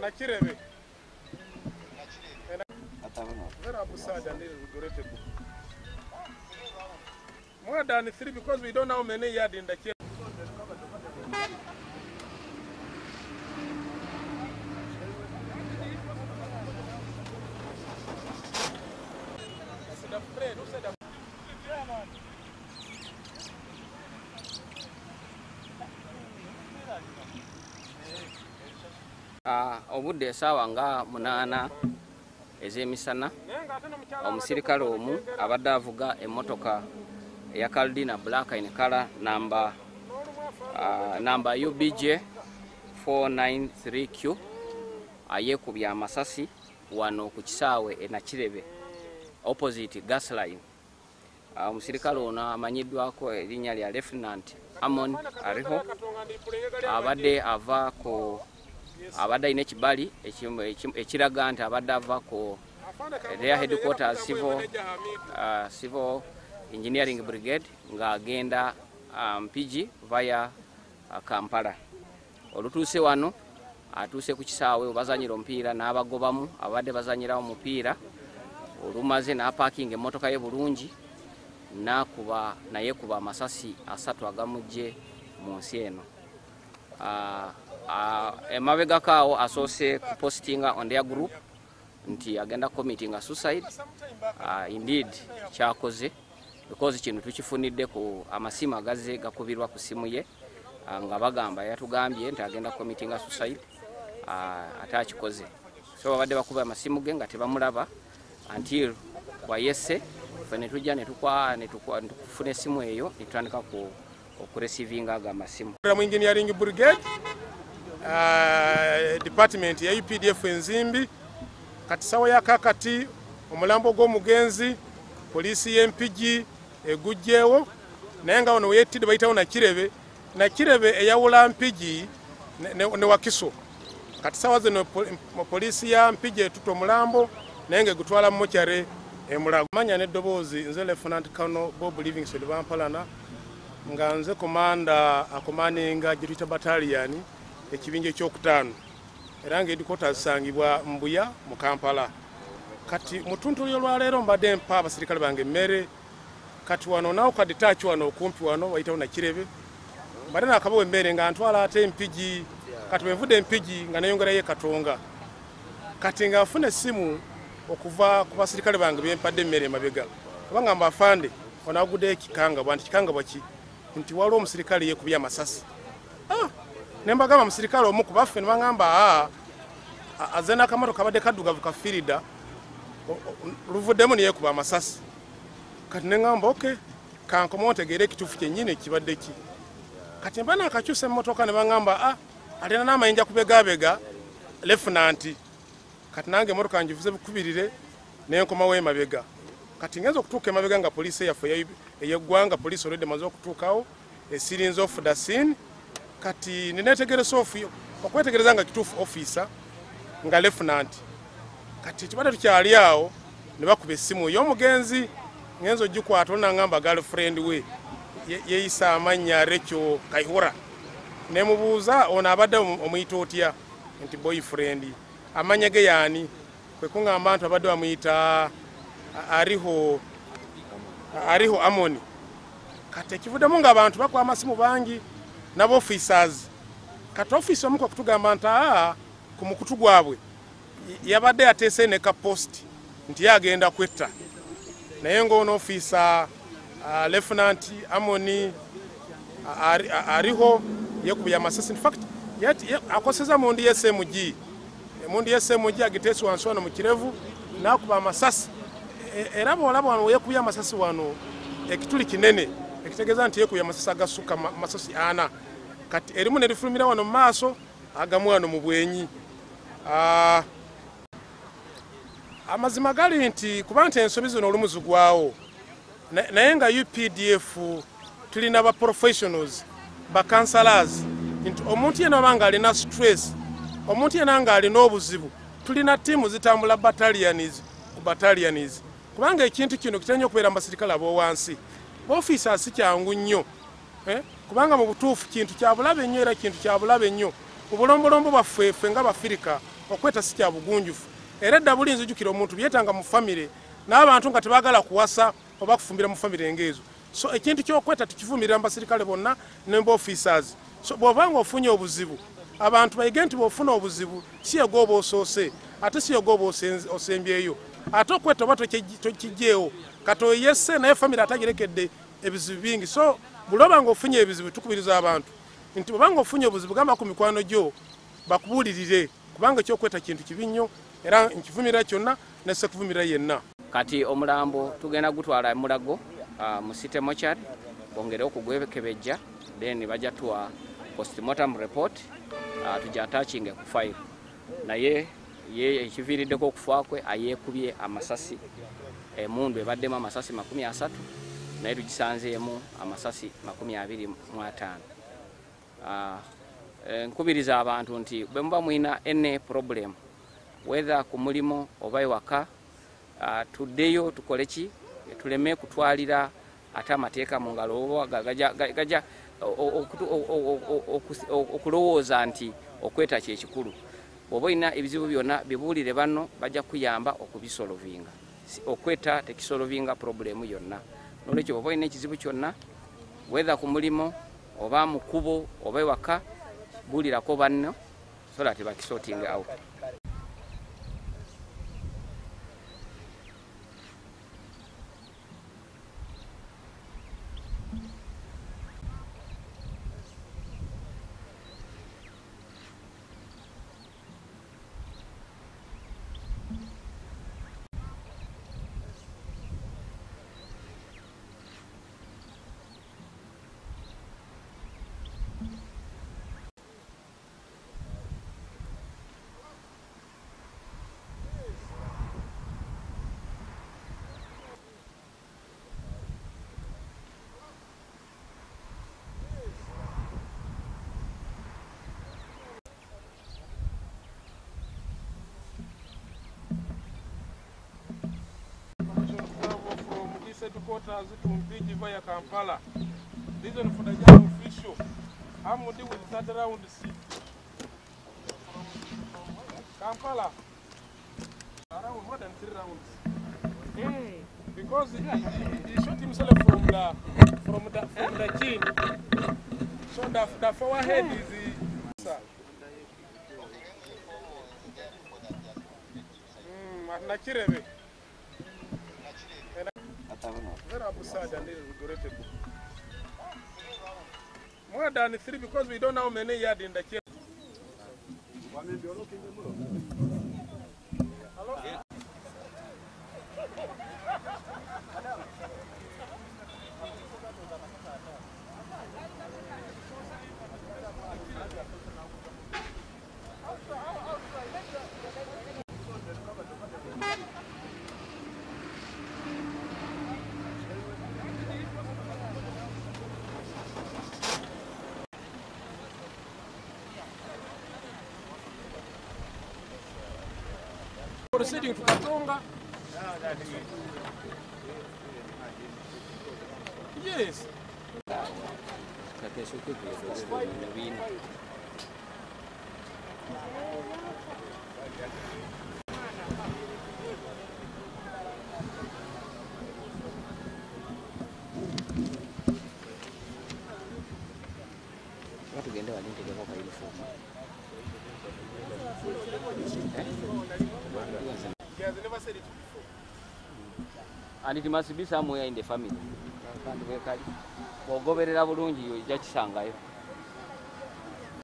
Nakirebe. Very absurd and regrettable. More than 3 because we don't know how many yards in the chair. Obudde essaawa nga 8 ez'emisana omusirikale omu abadde avuga emmotoka eya Caldina Black in color number UBJ 493Q ayekubya amasasi wano ku kisaawe e Nakirebe opposite gas line. Omusirikale ono amanyiddwako erinnya lya Lieutenant Amon Ariho abadde ava ku abadde alina ekibali ekiraga nti abadde ava ku their headquarters civil engineering brigade ng'agenda Mpigi via Kampala. Olutuuse wano atuuse ku kisaawe obazanyira omupiira n'abagobamu abadde bazanyira omupiira olumaze n'aparking emmotoka ye bulungi nayekuba amasasi 3 agamujje mu nsi eno. Emabega kaawo asoose kupostinga on their group nti agenda committing a suicide. Indeed kyakoze because kino tukifunidde ku amasimu agaze gakubirwa ku simu ye nga bagamba yatugambye nti agenda committing a suicide atakikoze. So babadde bakuba amasimu ge nga tebamulaba until kwayese fene tujja netukufuna esimu eyo netutandika ku okurecevinga aga amasimu. Engineering brigade department ya UPDF Enzimbi kati sawa ya kakati omulambo gw'omugenzi polisi y'Empigi egujjewo naye nga ono yettidde bayitawo Nakirebe eyawula Mpigi ne Wakiso. Kati sawa zino polisi ya Mpigi etuta omulambo naye nga gutwala mu mokyare emulago. Manya n'eddoboozi nze Lieutenant Colonel Bob Livingstone Bampalana nga nze akomaninga gye tuyita battalion ekibinja ekyokutaano era nga headquarters zisangibwa Mbuya mu Kampala. Kati mutuntu olwaleero mbadde mpa abasirikale bange emmere kati wano nawo kaditaaki wano okumpi wano wayitawo Nakirebe mbadde nakabawa emmere nga ntwala ate Mpigi kati bwenvudde Mpigi nga nayongerayo e Katonga kati nga nfuna essimu okuva ku basirikale bange bempadde emmere emabega kubanga mbafande onagudde ekikangabwa nti kikangabwa ki nti waliwo omusirikale yekubya amasasi. Nembagamba omusirikale omu ku baffe nebagamba aze n'akamoto kabadde kaddugavu ka firida luvuddemu neyekuba amasasi. Kati neŋŋamba okay kankoma ontegeere ekituufu kyennyini kibadde ki. Kati mba nakakyusa emmotoka ne bagamba alina n'amayinja kubegabega Lieutenant. Kati nange emmotoka ngivuze bukubirire nenkomawo emabega. Kati ngenza okutuuka emabega nga poliisi yaffe eyeggwanga poliisi olwedde maze okutuukawo esirinze off the scene. Kati ninetegereza okwetegereza nga kituufu officer nga Lieutenant. Kati tubadde tukyali awo ne bakuba essimu y'omugenzi ngenza ogikwata olunangamba girlfriend we yeyisa amannya Rachel Kaihura. Nemubuuza ono abadde omuyita otya nti boyfriend. Amanya ge yaani kwe kuŋŋamba nti abadde bamuyita Ariho Amoni. Kati ekivuddemu ng'abantu bakuba amasimu bangi nabo officers. Kati office omu kutugamba nti ku mukutu gwabwe yabadde yateese ne ka post nti yagenda kwetta naye ng'ono officer Lieutenant Amoni Ariho yekubya amasasi. In fact akoseza mundi SMG agiteesi wansi wano mu kirevu n'akuba amasasi era bw'olaba wano yekubya amasasi wano ekituli kinene ekitegeeza nti yekubya amasasi agasukka amasasi 4. Kati erimu ne lifulumira wano mu maaso agamu wano mu bwenyi. Amazima gali nti kuba nti ensobi zino olumu zigwawo naye nga UPDF tulina ba professionals ba counselors nti omuntu yena abanga alina stress omuntu yena nga alina obuzibu tulina tiimu zitambula battalions ku battalions kubanga ekintu kino kitanya okubeera mbasirikale ab'owansi b'ofiisa si kyangu nnyo kubanga mu butuufu kintu kya bulabe nnyo era kintu kya bulabe nnyo mu bulombolombo bwaffe ffe nga bafirika okweta si kya bugunjufu era edda buli nzijukira omuntu byetanga mu famire n'abantu nga tebaagala kuwasa oba kufumbira mu famire ng'ezo so ekintu ky'okweta tukivumirira mbasirikale bonna ne officers so bw'obanga ofunye obuzibu abantu bayige nti bw'ofuna obuzibu si yegooba osoose ate si yegooba osembyeyo ate okweta oba tokijjeewo kati oyesse naye famire atagirekedde ebizibu bingi so bulobanga ofunye ebizibu tukubiriza abantu nti bw'obanga ofunye obuzibu gamba ku mikwano gyo bakubuulirire kubanga ekyokweta kintu kibi nnyo era nkivumirira kyonna nesse kuvumirira yenna. Kati omulambo tugenda gutwala Mulago mu City Mortuary bongere okugwekebejja then bajja tuwa postmortem report tujja attaching ku file naye ye ekiviiriddeko okufa kwe ayeekubye amasasi emundu ebaddemu amasasi 30 naye tugisanzeemu amasasi 25. Nkubiriza abantu nti bwe muba mwina ene problem whether ku mulimo oba ewaka tuddeyo tukole ki tuleme kutwalira ate amateeka mu ngalo gaja okulowooza nti okweta kyekikulu. Oba olina ebizibu byonna bibuulire banno bajja kuyamba okubisolovinga okweta tekisolovinga problemu yonna. Nolwekyo oba olina ekizibu kyonna whether ku mulimo oba mu kkubo oba ewaka buulirako banno so that bakisorting out. Headquarters to Mpigi via Kampala. Reason for the young official. I'm going to deal with that around the sea. Kampala. Around more than 3 rounds. Because he shot himself from the chin. So the forehead is Nakirebe. More than 3 because we don't know how many yards in the cave. Hello? Proceeding to Katonga. Yes. And it must be somewhere in the family. Ogoberera bulungi yo ejja kisangayo.